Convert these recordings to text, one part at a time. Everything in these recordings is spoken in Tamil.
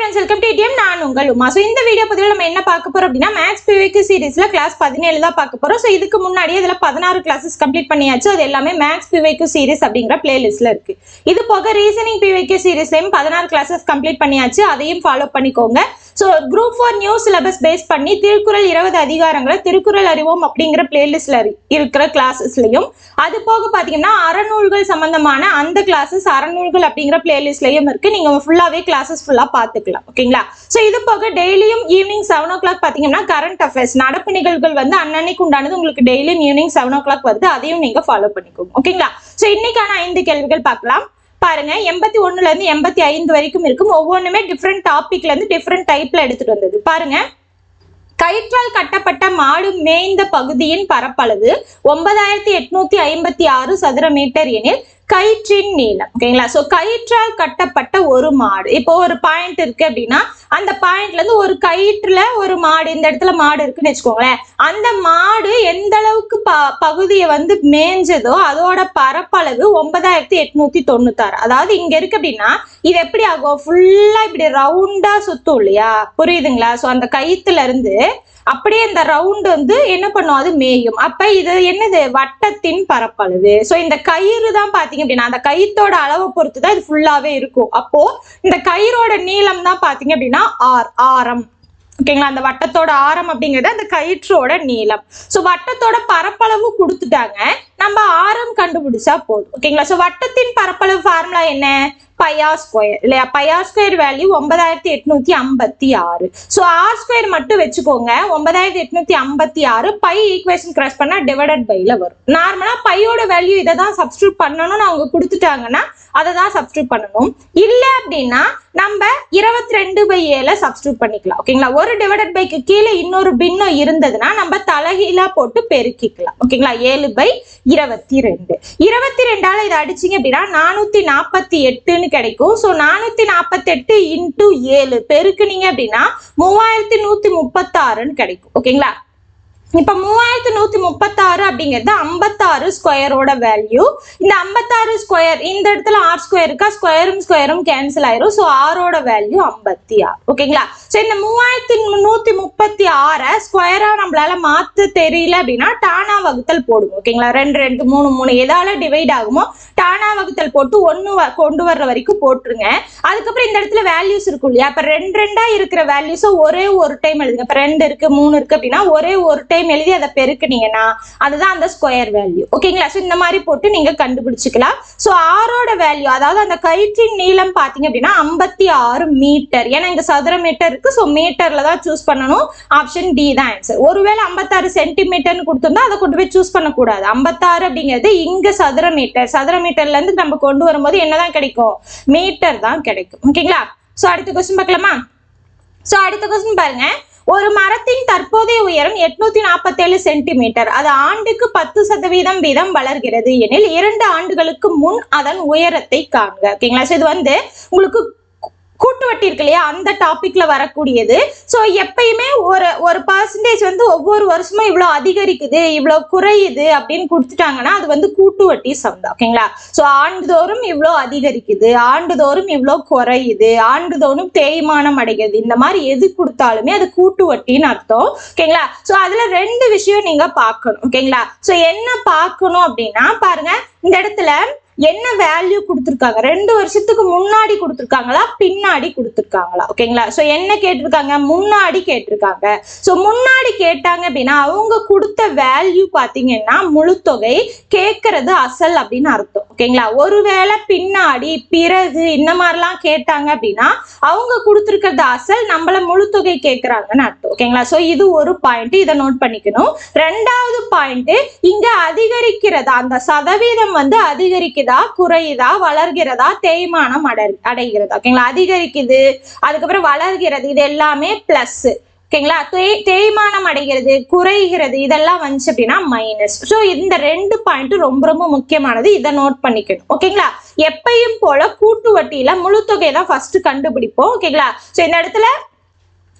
friends, welcome to ATM. நான் உங்கள் உமா. So இந்த வீடியோ பதிவில் நம்ம என்ன பார்க்க போறோம் அப்படின்னா மேத்ஸ் PYQ சீரிஸ்ல கிளாஸ் 17 தான் பார்க்க போறோம். So இதுக்கு முன்னாடியே இதுல 16 கிளாसेस கம்ப்ளீட் பண்ணியாச்சு. அது எல்லாமே மேத்ஸ் PYQ சீரிஸ் அப்படிங்கற பிளேலிஸ்ட்ல இருக்கு. இது போக ரீசனிங் PYQ சீரிஸ்லயும் 16 கிளாसेस கம்ப்ளீட் பண்ணியாச்சு. அதையும் ஃபாலோ பண்ணிக்கோங்க. So group 4 new syllabus base பண்ணி திருக்குறள் 20 அதிகாரங்களை திருக்குறள் அறிவோம் அப்படிங்கிற பிளேலிஸ்ட்ல இருக்கிற கிளாसेसலயும் அது போக பாத்தீங்கன்னா அறநூல்கள் சம்பந்தமான அந்த கிளாसेस அறநூல்கள் அப்படிங்கிற பிளேலிஸ்ட்லயும் இருக்கு. நீங்க ஃபுல்லாவே கிளாसेस ஃபுல்லா பாத்துக்கலாம். ஓகேங்களா? சோ இது போக டெய்லியும் ஈவினிங் 7 o'clock பாத்தீங்கன்னா கரண்ட் அஃபேர்ஸ் நடப்பு நிகழ்வுகள் வந்து அன்னன்னைக்கு உண்டானது உங்களுக்கு டெய்லியும் ஈவினிங் 7 o'clock வருது. அதையும் நீங்க ஃபாலோ பண்ணிக்கோங்க. ஓகேங்களா? சோ இன்னைக்கான 5 கேள்விகள் பார்க்கலாம். பாருங்க 81ல இருந்து 85 வரைக்கும் இருக்கும். ஒவ்வொன்றுமே டிஃப்ரெண்ட் டாபிக்ல இருந்து டிஃப்ரெண்ட் டைப்ல எடுத்துட்டு வந்தது. பாருங்க, கயிற்றால் கட்டப்பட்ட மாடு மேய்ந்த பகுதியின் பரப்பளவு 9856 சதுர மீட்டர் எனில் கயிற்றின் நீளம். ஓகேங்களா? சோ கயிற்றால் கட்டப்பட்ட ஒரு மாடு, இப்போ ஒரு பாயிண்ட் இருக்கு அப்படின்னா அந்த பாயிண்ட்ல இருந்து ஒரு கயிற்றுல ஒரு மாடு, இந்த இடத்துல மாடு இருக்குன்னு வச்சுக்கோங்களேன். அந்த மாடு எந்த அளவுக்கு பகுதியை வந்து மேய்ஞ்சதோ அதோட பரப்பளவு 9896. அதாவது இங்க இருக்கு அப்படின்னா இது எப்படி ஆகும், ஃபுல்லா இப்படி ரவுண்டா சுத்தும் இல்லையா? புரியுதுங்களா? சோ அந்த கயிற்றுல இருந்து அப்படியே இந்த ரவுண்ட் வந்து என்ன பண்ணும், அது மேயும். அப்ப இது என்னது, வட்டத்தின் பரப்பளவு. சோ இந்த கயிறு தான் பாத்தீங்க அப்படின்னா அந்த கயிற்றோட அளவை பொறுத்து தான் இது ஃபுல்லாவே இருக்கும். அப்போ இந்த கயிறோட நீளம் தான் பாத்தீங்க அப்படின்னா ஆரம். ஓகேங்களா? அந்த வட்டத்தோட ஆரம் அப்படிங்கிறது அந்த கயிற்றோட நீளம். சோ வட்டத்தோட பரப்பளவு கொடுத்துட்டாங்க, நம்ம ஆரம் கண்டுபிடிச்சா போதும். ஓகேங்களா? சோ வட்டத்தின் பரப்பளவு ஃபார்முலா என்ன, பையா ஸ்கொயர் இல்லையா? பையா square value 9856. So r square மட்டும் வச்சுக்கோங்க. 9856 பை ஈக்குவேஷன் கிராஸ் பண்ணா டிவைடட் பைல வரும். நார்மலா பையோட வேல்யூ இதை தான் சப்ஸ்டியூட் பண்ணணும்னு அவங்க கொடுத்துட்டாங்கன்னா அதை தான் சப்ஸ்டியூட் பண்ணணும். இல்ல அப்படின்னா நம்ம 22/7 சப்ஸ்டியூட் பண்ணிக்கலாம். ஓகேங்களா? ஒரு டிவைடட் பைக்கு கீழே இன்னொரு பின்னம் இருந்ததுன்னா நம்ம தலைகீழா போட்டு பெருக்கிக்கலாம். ஓகேங்களா? 7/22. 22ஆல இதை அடிச்சிங்க அப்படின்னா 448 கிடைக்கும். சோ 448 இன்டூ 7 பெருக்குனீங்க அப்படின்னா 3136 கிடைக்கும். ஓகேங்களா? இப்ப 3136 அப்படிங்கிறது 56 ஸ்கொயரோட வேல்யூ. இந்த 56 ஸ்கொயர் இந்த இடத்துல ஆர் ஸ்கொயர் இருக்கா, ஸ்கொயரும் கேன்சல் ஆயிரும். சோ ஆரோட வேல்யூ 56. ஓகேங்களா? சோ இந்த 3136 ஸ்கொயரா நம்மளால மாத்த தெரியல அப்படின்னா டானா வகுத்தல் போடுங்க. ஓகேங்களா? 2 2 3 3 எதால டிவைட் ஆகுமோ டானா வகுத்தல் போட்டு 1 கொண்டு வர்ற வரைக்கும் போட்டுருங்க. அதுக்கப்புறம் இந்த இடத்துல வேல்யூஸ் இருக்கும் இல்லையா, அப்ப 2 2 இருக்கிற வேல்யூஸை ஒரே ஒரு டைம் எழுதுங்க. இப்ப 2 இருக்கு 3 இருக்கு அப்படின்னா ஒரே ஒரு டைம் எழுதி அதை பெருக்குனீங்கன்னா அதுதான் அந்த ஸ்கொயர் வேல்யூ. ஓகேங்களா? சோ இந்த மாதிரி போட்டு நீங்க கண்டுபிடிச்சுக்கலாம். சோ ஆரோட வேல்யூ, அதாவது அந்த கயிற்றின் நீளம் பாத்தீங்க அப்படின்னா 56 மீட்டர். ஏன்னா இங்க சதுர மீட்டர் இருக்கு. சோ மீட்டர்ல தான் சூஸ் பண்ணணும். ஆப்ஷன் டி தான் ஆன்சர். ஒருவேளை 56 சென்டிமீட்டர்னு கொடுத்திருந்தா அதை கொண்டு போய் சூஸ் பண்ணக்கூடாது. 56 அப்படிங்கிறது இங்க சதுர மீட்டர். சதுர மீட்டர்ல இருந்து நம்ம கொண்டு வரும்போது என்னதான் கிடைக்கும், மீட்டர் தான் கிடைக்கும். ஓகேங்களா? சோ அடுத்த क्वेश्चन பார்க்கலாமா? சோ அடுத்த क्वेश्चन பாருங்க, ஒரு மரத்தின் தற்போதைய உயரம் 847 சென்டிமீட்டர். அது ஆண்டுக்கு 10% வீதம் வளர்கிறது எனில் 2 ஆண்டுகளுக்கு முன் அதன் உயரத்தை காண்க. ஓகேங்களா? சோ இது வந்து உங்களுக்கு கூட்டு வட்டி இருக்கு இல்லையா, அந்த டாபிக்ல வரக்கூடியது. சோ எப்பயுமே ஒரு பர்சன்டேஜ் வந்து ஒவ்வொரு வருஷமும் இவ்வளவு அதிகரிக்குது இவ்வளவு குறையுது அப்படின்னு கொடுத்துட்டாங்கன்னா அது வந்து கூட்டு வட்டி சம் தான். ஓகேங்களா? சோ ஆண்டுதோறும் இவ்வளவு அதிகரிக்குது, ஆண்டுதோறும் இவ்வளவு குறையுது, ஆண்டுதோறும் தேய்மானம் அடைகிறது, இந்த மாதிரி எது கொடுத்தாலுமே அது கூட்டு வட்டின்னு அர்த்தம். ஓகேங்களா? சோ அதுல 2 விஷயம் நீங்க பார்க்கணும். ஓகேங்களா? சோ என்ன பார்க்கணும் அப்படின்னா பாருங்க, இந்த இடத்துல என்ன வேல்யூ கொடுத்துருக்காங்க, 2 வருஷத்துக்கு முன்னாடி கொடுத்துருக்காங்களா பின்னாடி கொடுத்துருக்காங்களா? ஓகேங்களா? சோ என்ன கேட்டிருக்காங்க, முன்னாடி கேட்டிருக்காங்க. சோ முன்னாடி கேட்டாங்க அப்படின்னா அவங்க கொடுத்த வேல்யூ பாத்தீங்கன்னா முழுத்தொகை, கேட்கறது அசல் அப்படின்னு அர்த்தம். ஓகேங்களா? ஒருவேளை பின்னாடி பிறகு இந்த மாதிரிலாம் கேட்டாங்க அப்படின்னா அவங்க கொடுத்துருக்கிறது அசல், நம்மள முழுத்தொகை கேட்கறாங்கன்னு அர்த்தம். ஓகேங்களா? சோ இது ஒரு பாயிண்ட், இதை நோட் பண்ணிக்கணும். 2வது பாயிண்ட், இங்க அதிகரிக்கிறதா, அந்த சதவீதம் வந்து அதிகரிக்க குறையுதா, வளர்கிறதா, தேய்மானம் அடைகிறதா? ஓகேங்களா? அதிகரிக்குது, அதுக்கப்புறம் வளர்கிறது, இது எல்லாமே பிளஸ். ஓகேங்களா? தேய்மானம் அடைகிறது, குறைகிறது, இதெல்லாம் வந்துச்சு அப்படின்னா மைனஸ். சோ இந்த 2 பாயிண்ட் ரொம்ப ரொம்ப முக்கியமானது, இதை நோட் பண்ணிக்கணும். ஓகேங்களா? எப்பயும் போல கூட்டு வட்டியில முழுத்தொகை தான் ஃபர்ஸ்ட் கண்டுபிடிப்போம். ஓகேங்களா? சோ இந்த இடத்துல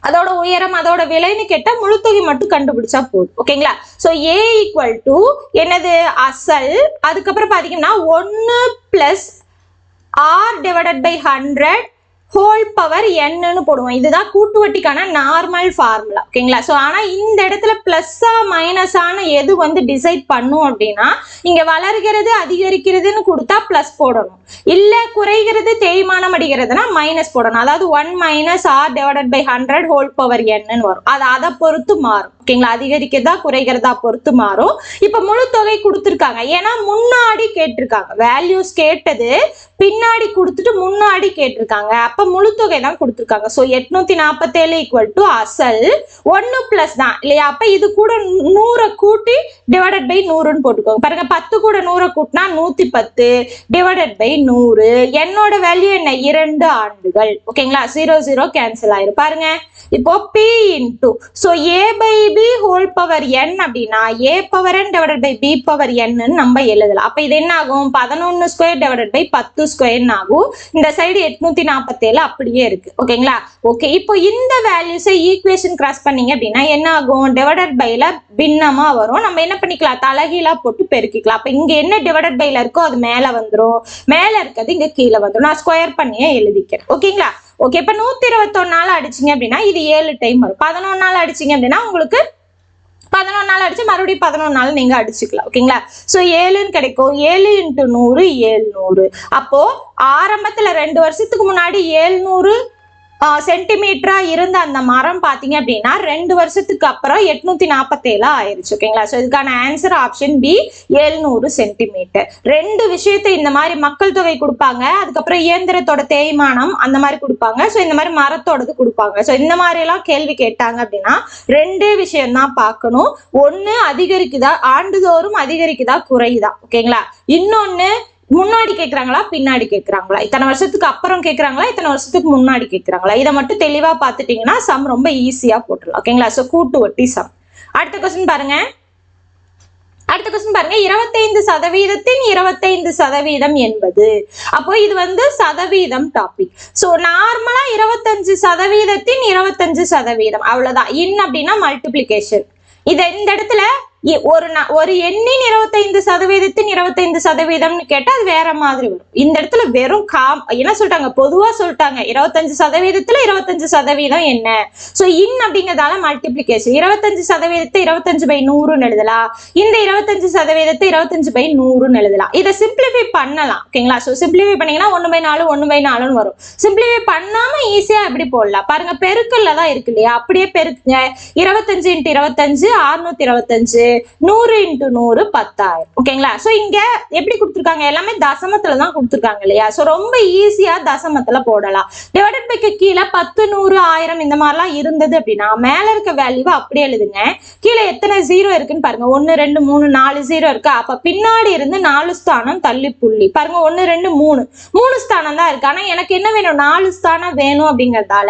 அதோட உயரம் அதோட விலைன்னு கேட்டா முழுத்தொகை மட்டும் கண்டுபிடிச்சா போதும். ஓகேங்களா? சோ a ஈக்குவல் டு என்னது, அசல், அதுக்கப்புறம் பாத்தீங்கன்னா 1 plus r divided by 100 whole power என்னன்னு போடுவோம். இதுதான் கூட்டு வட்டிக்கான நார்மல் ஃபார்முலா. ஓகேங்களா? ஸோ ஆனால் இந்த இடத்துல பிளஸ்ஸா மைனஸான எது வந்து டிசைட் பண்ணும் அப்படின்னா, இங்க வளர்கிறது அதிகரிக்கிறதுன்னு கொடுத்தா பிளஸ் போடணும், இல்ல குறைகிறது தேய்மானம் அடிக்கிறதுனா மைனஸ் போடணும். அதாவது 1 minus r divided by 100 whole power என்னன்னு வரும். அது அதை பொறுத்து மாறும். ஓகேங்களா? அதிகரிக்கிறதா குறைகிறதா பொறுத்து மாறும். இப்ப முழு தொகை கொடுத்துருக்காங்க, ஏன்னா முன்னாடி கேட்டிருக்காங்க. வேல்யூஸ் கேட்டது பின்னாடி கொடுத்துட்டு முன்னாடி கேட்டிருக்காங்க, அப்ப முழு தொகை தான் கொடுத்துருக்காங்க. ஸோ 847 ஈக்குவல் டு அசல் 1 பிளஸ் தான் இல்லையா? அப்ப இது கூட 100 கூட்டி டிவைடட் பை 100ன்னு போட்டுக்கோங்க. பாருங்க, 10 கூட 100 கூட்டினா 110 டிவைடட் பை 100. என்னோட வேல்யூ என்ன? 2 ஆண்டுகள். ஓகேங்களா? 0 0 கேன்சல் ஆயிரும். பாருங்க, இப்போ P into so A by B whole power n அப்படின்னா A power n divided by B power n நம்ம எழுதலாம். அப்ப இது என்ன ஆகும்? 11 ஸ்கொயர் டிவைடட் பை 10 ஸ்கொயர் ஆகும். இந்த சைடு 847 அப்படியே இருக்கு. ஓகேங்களா? ஓகே, இப்போ இந்த வேல்யூஸை ஈக்குவேஷன் கிராஸ் பண்ணீங்க அப்படின்னா என்ன ஆகும்? டிவைடட் பைல பின்னமா வரும். நம்ம என்ன பண்ணிக்கலாம்? தலைகீழா போட்டு பெருக்கிக்கலாம். அப்ப இங்க என்ன டிவைடட் பைல இருக்கோ அது மேல வந்துடும், மேல இருக்கிறது இங்க கீழே வந்துடும். நான் ஸ்கொயர் பண்ணியே எழுதிக்கிறேன். ஓகேங்களா? ஓகே, இப்ப 121 நாள் அடிச்சிங்க அப்படின்னா இது 7 டைம் வரும். 11 நாள் அடிச்சிங்க அப்படின்னா உங்களுக்கு 11 நாள் அடிச்சு மறுபடியும் 11 நாள் நீங்க அடிச்சுக்கலாம். ஓகேங்களா? சோ 7ன்னு கிடைக்கும். 7 × 100 700. அப்போ ஆரம்பத்துல 2 வருஷத்துக்கு முன்னாடி 700 சென்டிமீட்டரா இருந்த அந்த மரம் பாத்தீங்க அப்படின்னா 2 வருஷத்துக்கு அப்புறம் 847 ஆயிருச்சு. ஓகேங்களா? சோ இதுக்கான ஆன்சர் ஆப்ஷன் பி 700 சென்டிமீட்டர். 2 விஷயத்தை இந்த மாதிரி மக்கள் தொகை கொடுப்பாங்க, அதுக்கப்புறம் இயந்திரத்தோட தேய்மானம் அந்த மாதிரி கொடுப்பாங்க, சோ இந்த மாதிரி மரத்தோடது கொடுப்பாங்க. சோ இந்த மாதிரி எல்லாம் கேள்வி கேட்டாங்க அப்படின்னா 2 விஷயம் தான் பார்க்கணும். ஒண்ணு அதிகரிக்குதா, ஆண்டுதோறும் அதிகரிக்குதா குறையுதா. ஓகேங்களா? இன்னொன்னு முன்னாடி கேட்கறாங்களா பின்னாடி கேட்கறாங்களா, இத்தனை வருஷத்துக்கு அப்புறம் கேட்கறாங்களா இத்தனை வருஷத்துக்கு முன்னாடி கேட்கறாங்களா, இதை மட்டும் தெளிவா பார்த்துட்டீங்கன்னா சம் ரொம்ப ஈஸியா போட்டுடலாம். ஓகேங்களா? சோ கூட்டு வட்டி சம். அடுத்த கொஸ்டின் பாருங்க. அடுத்த கொஸ்டின் பாருங்க, 25%-ன் 25% என்பது. அப்போ இது வந்து சதவீதம் டாபிக். சோ நார்மலா 25%-ன் 25% அவ்வளவுதான். இன் அப்படின்னா மல்டிபிளிகேஷன். இந்த இடத்துல ஒரு எண்ணின் 25%-ன் 25% கேட்டா அது வேற மாதிரி வரும். இந்த இடத்துல வெறும் என்ன சொல்லிட்டாங்க? பொதுவா சொல்லிட்டாங்க 25%-ல 25% என்ன. சோ இன் அப்படிங்கறதால மல்டிபிளிகேஷன் 25%-த்தை 25/100ன்னு எழுதலாம், இந்த 25%-த்தை 25/100ன்னு எழுதலாம். இதை சிம்பிளிஃபை பண்ணலாம். ஓகேங்களா? சோ சிம்பிளிஃபை பண்ணீங்கன்னா 1/4 1/4ன்னு வரும். சிம்பிளிஃபை பண்ணாம ஈஸியா எப்படி போடலாம் பாருங்க, பெருக்கல்ல தான் இருக்கு இல்லையா? அப்படியே பெருக்குங்க. 25 × 25 625, 100 × 100 10,000. ஓகேங்களா? சோ இங்க எப்படி கொடுத்திருக்காங்க? எல்லாமே தசமத்துல தான் கொடுத்திருக்காங்க இல்லையா? சோ ரொம்ப ஈஸியா தசமத்துல போடலாம். டிவைடட் பைக்கு கீழே 10 100 1000 இந்த மாதிரிலாம் இருந்தது அப்படின்னா மேல இருக்க வேல்யூவை அப்படியே எழுதுங்க. கீழே எத்தனை 0 இருக்குன்னு பாருங்க. 1 2 3 4 0 இருக்கு. அப்ப பின்னாடி இருந்து 4 ஸ்தானம் தள்ளி புள்ளி பாருங்க. 1 2 3 ஸ்தானம் தான் இருக்கு. ஆனா எனக்கு என்ன வேணும்? 4 ஸ்தானம் வேணும். அப்படிங்கறதால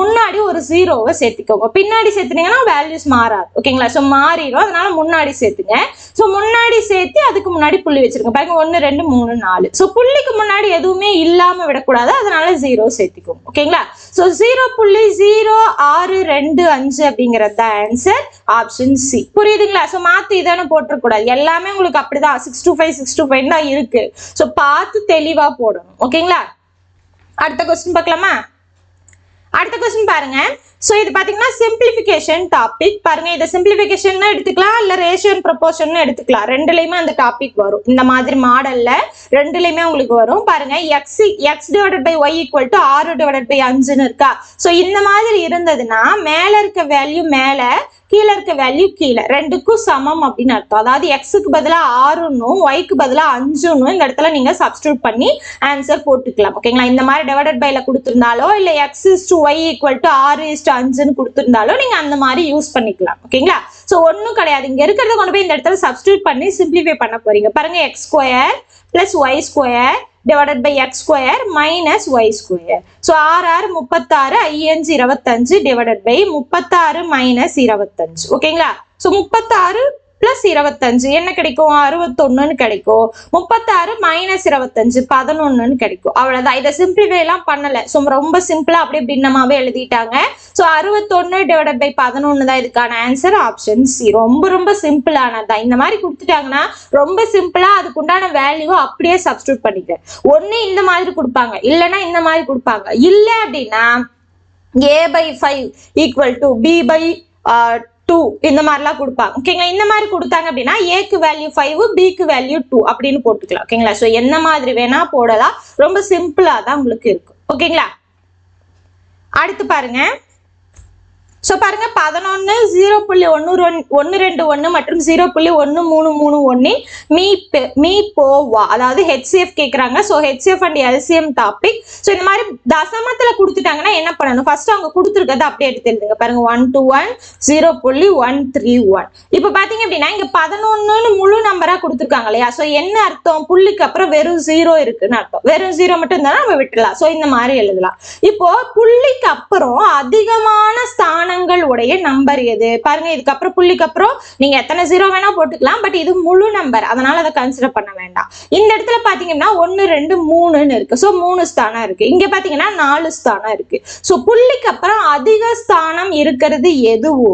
முன்னாடி ஒரு 0வை சேர்த்துக்கோங்க. பின்னாடி சேர்த்துனீங்கன்னா வேல்யூஸ் மாறாது. ஓகேங்களா? சோ மாறிடும். அதனால முன்னாடி சேர்த்துங்க. சோ முன்னாடி சேர்த்து அதுக்கு முன்னாடி புள்ளி வச்சிருங்க. பாருங்க 1 2 3 4. சோ புள்ளிக்கு முன்னாடி எதுவுமே இல்லாம விடக்கூடாது, அதனால 0 சேர்த்துக்கோங்க. ஓகேங்களா? சோ 0.0625 அப்படிங்கறது ஆன்சர் ஆப்ஷன் சி. புரியுதுங்களா? சோ மாத்தி இதான போட்டுறக்கூடாது, எல்லாமே உங்களுக்கு அப்படிதான் 625 625 தான் இருக்கு. சோ பார்த்து தெளிவா போடணும். ஓகேங்களா? அடுத்த கொஸ்டின் பார்க்கலாமா? அடுத்த கொஸ்டின் பாருங்க. சோ இது பாத்தீங்கன்னா சிம்பிளிஃபிகேஷன் டாபிக். பாருங்க, இதை சிம்பிளிஃபிகேஷன் எடுத்துக்கலாம், இல்ல ரேஷியோ அண்ட் ப்ரொபோர்ஷன் எடுத்துக்கலாம். ரெண்டுலயுமே அந்த டாபிக் வரும். இந்த மாதிரி மாடல்ல ரெண்டுலயுமே உங்களுக்கு வரும். பாருங்க, x divided by y equal to 6 divided by 5ன்னு இருக்கா? சோ இந்த மாதிரி இருந்ததுன்னா மேல இருக்க வேல்யூ மேல, கீழே இருக்க வேல்யூ கீழே, ரெண்டுக்கும் சமம் அப்படின்னு அர்த்தம். அதாவது எக்ஸுக்கு பதிலா 6ன்னும் ஒய்க்கு பதிலா 5ன்னும் இந்த இடத்துல நீங்க சப்ஸ்டியூட் பண்ணி ஆன்சர் போட்டுக்கலாம். ஓகேங்களா? இந்த மாதிரி டிவைடட் பைல கொடுத்திருந்தாலோ இல்ல x/y ஈக்குவல் டு 6:5ன்னு கொடுத்திருந்தாலோ நீங்க அந்த மாதிரி யூஸ் பண்ணிக்கலாம். ஓகேங்களா? சோ ஒன்னும் கிடையாது, இங்க இருக்கிறத கொண்டு போய் இந்த இடத்துல சப்ஸ்டியூட் பண்ணி சிம்பிளிஃபை பண்ண போறீங்க. பாருங்க, x² + y² divided by x² minus y². So 6 36 5 25 divided by 36 minus 25. ஓகேங்களா? So 36 பிளஸ் 25 என்ன கிடைக்கும் 61 கிடைக்கும். 36 மைனஸ் 25 11 கிடைக்கும். அவ்வளவுதான். இதை சிம்பிளிஃபை எல்லாம் பண்ணல. ஸோ ரொம்ப சிம்பிளா அப்படியே பின்னமாவே எழுதிட்டாங்க. ஸோ 61 டிவைடட் பை 11 தான் இதுக்கான ஆன்சர். Option C. ரொம்ப ரொம்ப சிம்பிளானதான். இந்த மாதிரி கொடுத்துட்டாங்கன்னா ரொம்ப சிம்பிளா அதுக்குண்டான வேல்யூ அப்படியே சப்ஸ்டியூட் பண்ணிக்க. ஒண்ணு இந்த மாதிரி கொடுப்பாங்க, இல்லைன்னா இந்த மாதிரி கொடுப்பாங்க. இல்ல அப்படின்னா a/5 ஈக்குவல் டு b/2 இந்த மாதிரிலாம் கொடுப்பாங்க. ஓகேங்களா? இந்த மாதிரி கொடுத்தாங்க அப்படின்னா ஏக்கு வேல்யூ 5 பிக்கு வேல்யூ 2 அப்படின்னு போட்டுக்கலாம். ஓகேங்களா? ஸோ என்ன மாதிரி வேணா போடலாம். ரொம்ப சிம்பிளா தான் உங்களுக்கு இருக்கும். ஓகேங்களா? அடுத்து பாருங்க. ஸோ பாருங்க 11 0.121 மற்றும் 0.1331 மீ போவா, அதாவது ஹெச்சிஎஃப் கேட்குறாங்க. So HCF and LCM topic. So இந்த மாதிரி தசமத்தில் கொடுத்துட்டாங்கன்னா என்ன பண்ணணும், ஃபர்ஸ்ட் அவங்க கொடுத்துருக்கதை அப்படியே எடுத்து எழுதுங்க. பாருங்க 121 0.131. இப்போ பார்த்தீங்க அப்படின்னா இங்கே 11 முழு நம்பராக கொடுத்துருக்காங்க இல்லையா? ஸோ என்ன அர்த்தம், புள்ளிக்கு அப்புறம் வெறும் 0 இருக்குன்னு அர்த்தம். வெறும் 0 மட்டும் இருந்தாலும் நம்ம விட்டுலாம். ஸோ இந்த மாதிரி எழுதலாம். இப்போ புள்ளிக்கு அப்புறம் அதிகமான ஸ்தானம் உடைய நம்பர் எது பாருங்க. இதுக்கப்புறம் புள்ளிக்கு அப்புறம் நீங்க எத்தனை 0 வேணா போட்டுக்கலாம். பட் இது முழு நம்பர், அதனால அதை கன்சிடர் பண்ண வேண்டாம். இந்த இடத்துல பாத்தீங்கன்னா 1 2 3 இருக்கு. சோ 3 ஸ்தானம் இருக்கு. இங்க பாத்தீங்கன்னா 4 ஸ்தானம் இருக்கு. சோ புள்ளிக்கு அப்புறம் அதிக ஸ்தானம் இருக்கிறது எதுவோ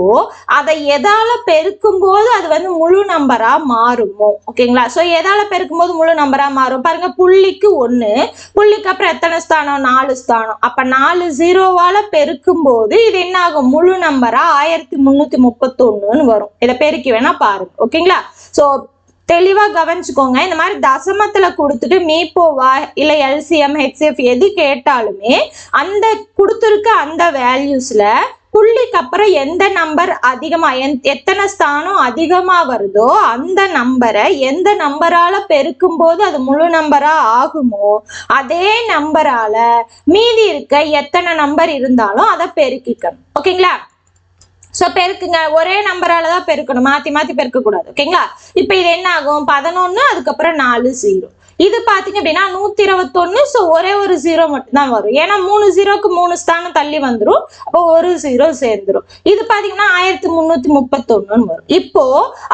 அதை எதால பெருக்கும் போது அது வந்து முழு நம்பரா மாறுமோ. ஓகேங்களா? சோ எதால பெருக்கும் போது முழு நம்பரா மாறும். பாருங்க புள்ளிக்கு 1, புள்ளிக்கு அப்புறம் எத்தனை ஸ்தானம் 4 ஸ்தானம். அப்ப 4 0வால பெருக்கும் போது இது என்ன ஆகும், முழு நம்பரா 1331 வரும். இதை பெருக்கி வேணா பாருங்க. ஓகேங்களா? சோ தெளிவா கவனிச்சுக்கோங்க. இந்த மாதிரி தசமத்துல கொடுத்துட்டு மீப்போவா இல்ல எல்சிஎம் ஹெச்சிஎஃப் எது கேட்டாலுமே அந்த கொடுத்துருக்க அந்த வேல்யூஸ்ல புள்ளிக்கு அப்புறம் எந்த நம்பர் அதிகமா எத்தனை ஸ்தானம் அதிகமா வருதோ அந்த நம்பரை எந்த நம்பரால பெருக்கும் போது அது முழு நம்பரா ஆகுமோ அதே நம்பரால மீதி இருக்க எத்தனை நம்பர் இருந்தாலும் அதை பெருக்கிக்கணும். ஓகேங்களா? சோ பெருக்குங்க. ஒரே நம்பரால தான் பெருக்கணும், மாத்தி மாத்தி பெருக்க கூடாது. ஓகேங்களா? இப்ப இது என்ன ஆகும், 11 அதுக்கப்புறம் 4 0. இது பாத்தீங்க அப்படின்னா 121. சோ ஒரே ஒரு 0 மட்டும் தான் வரும். ஏன்னா 3 0க்கு 3 ஸ்தானம் தள்ளி வந்துடும். அப்போ ஒரு 0 சேர்ந்துரும். இது பாத்தீங்கன்னா 1331 வரும். இப்போ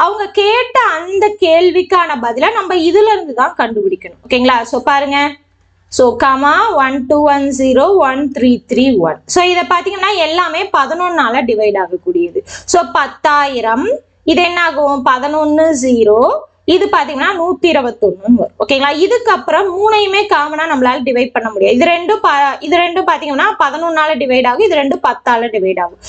அவங்க கேட்ட அந்த கேள்விக்கான பதில நம்ம இதுல இருந்து தான் கண்டுபிடிக்கணும். ஓகேங்களா? சோ பாருங்க. ஸோ 12101331. ஸோ இதை பார்த்தீங்கன்னா எல்லாமே 11ஆல டிவைட் ஆகக்கூடியது. ஸோ 10,000 இது என்ன ஆகும் 11 0. இது பாத்தீங்கன்னா 121 வரும். ஓகேங்களா? இதுக்கப்புறம் 3ஐயுமே காமனா நம்மளால டிவைட் பண்ண முடியாது. இது ரெண்டும் பாத்தீங்கன்னா 11ஆல டிவைட் ஆகும். இது ரெண்டும் 10ஆல டிவைட் ஆகும்.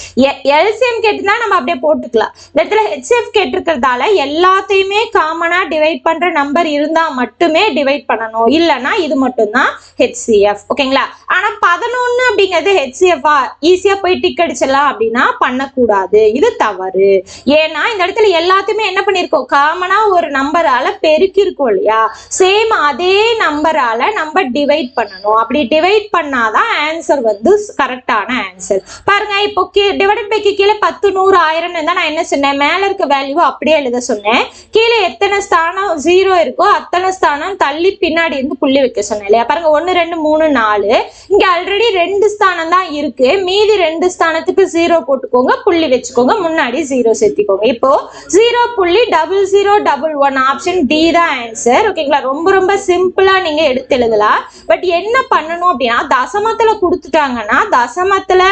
எல்சிஎம் கேட்டுனா நம்ம அப்படியே போட்டுக்கலாம். இந்த இடத்துல ஹெச்சிஎஃப் கேட்டிருக்கிறதால எல்லாத்தையுமே காமனா டிவைட் பண்ற நம்பர் இருந்தா மட்டுமே டிவைட் பண்ணணும். இல்லைன்னா இது மட்டும்தான் ஹெச்சிஎஃப். ஓகேங்களா? ஆனா 11 அப்படிங்கிறது ஹெச்சிஎஃபா ஈஸியா போய் டிக் அடிச்சிடலாம் அப்படின்னா பண்ணக்கூடாது. இது தவறு. ஏன்னா இந்த இடத்துல எல்லாத்தையுமே என்ன பண்ணிருக்கோம், காமனா ஒரு நம்பரால பெருக்கி இருக்கோம் இல்லையா? சேம் அதே நம்பரால நம்ம டிவைட் பண்ணணும். அப்படி டிவைட் பண்ணாதான் ஆன்சர் வந்து கரெக்டான ஆன்சர். பாருங்க, இப்போ டிவைடட் பைக்கு கீழே 10 100 1000 தான் நான் என்ன சொன்னேன், மேல இருக்க வேல்யூ அப்படியே எழுத சொன்னேன். கீழே எத்தனை ஸ்தானம் 0 இருக்கோ அத்தனை ஸ்தானம் தள்ளி பின்னாடி இருந்து புள்ளி வைக்க சொன்னேன் இல்லையா? பாருங்க 1 2 3 4. இங்க ஆல்ரெடி 2 ஸ்தானம் தான் இருக்கு. மீதி 2 ஸ்தானத்துக்கு 0 போட்டுக்கோங்க, புள்ளி வச்சுக்கோங்க, முன்னாடி 0 சேர்த்திக்கோங்க. இப்போ 0.0011 ஆப்ஷன் டி தான் ஆன்சர். ஓகேங்களா? ரொம்ப ரொம்ப சிம்பிளா நீங்க எடுத்து எழுதலாம். பட் என்ன பண்ணணும் அப்படின்னா தசமத்துல கொடுத்துட்டாங்கன்னா தசமத்துல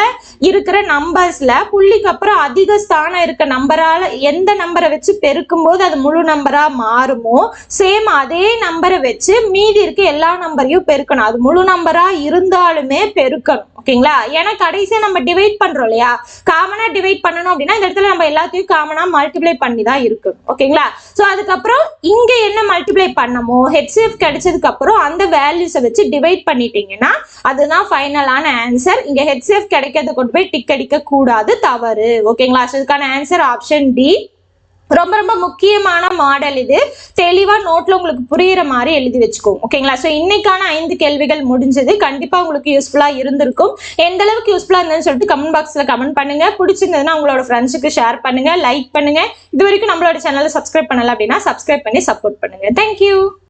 இருக்கிற நம்பர்ஸ்ல புள்ளிக்கு அப்புறம் அதிக ஸ்தானம் இருக்க நம்பரால எந்த நம்பரை வச்சு பெருக்கும் போது அது முழு நம்பரா மாறுமோ சேம் அதே நம்பரை வச்சு மீதி இருக்க எல்லா நம்பரையும் பெருக்கணும். அது முழு நம்பரா இருந்தாலுமே பெருக்கணும். ஓகேங்களா? ஏன்னா கடைசியா நம்ம டிவைட் பண்றோம் இல்லையா? காமனா டிவைட் பண்ணணும் அப்படின்னா இந்த இடத்துல நம்ம எல்லாத்தையும் காமனா மல்டிப்ளை பண்ணி தான் இருக்கணும். ஓகேங்களா? சோ அதுக்கப்புறம் இங்க என்ன மல்டிப்ளை பண்ணமோ ஹெச்சிஎஃப் கிடைச்சதுக்கு அப்புறம் அந்த வேல்யூஸை வச்சு டிவைட் பண்ணிட்டீங்கன்னா அதுதான் ஃபைனலான ஆன்சர். இங்க ஹெச்சிஎஃப் கிடைக்கிறத கொண்டு போய் டிக் அடிக்க கூடாது, தவறு. ஓகேங்களா? இதுக்கான ஆன்சர் ஆப்ஷன் டி. ரொம்ப ரொம்ப முக்கியமான மாடல் இது. தெளிவா நோட்ல உங்களுக்கு புரியுற மாதிரி எழுதி வச்சுக்கோங்க. ஓகேங்களா? சோ இன்னைக்கான 5 கேள்விகள் முடிஞ்சது. கண்டிப்பா உங்களுக்கு யூஸ்ஃபுல்லா இருந்திருக்கும். எந்த அளவுக்கு யூஸ்ஃபுல்லா இருந்ததுன்னு சொல்லிட்டு கமெண்ட் பாக்ஸ்ல கமெண்ட் பண்ணுங்க. பிடிச்சிருந்ததுன்னா உங்களோட ஃப்ரெண்ட்ஸுக்கு ஷேர் பண்ணுங்க, லைக் பண்ணுங்க. இது வரைக்கும் நம்மளோட சேனலை சப்ஸ்கிரைப் பண்ணல அப்படின்னா சப்ஸ்கிரைப் பண்ணி சப்போர்ட் பண்ணுங்க. தேங்க்யூ.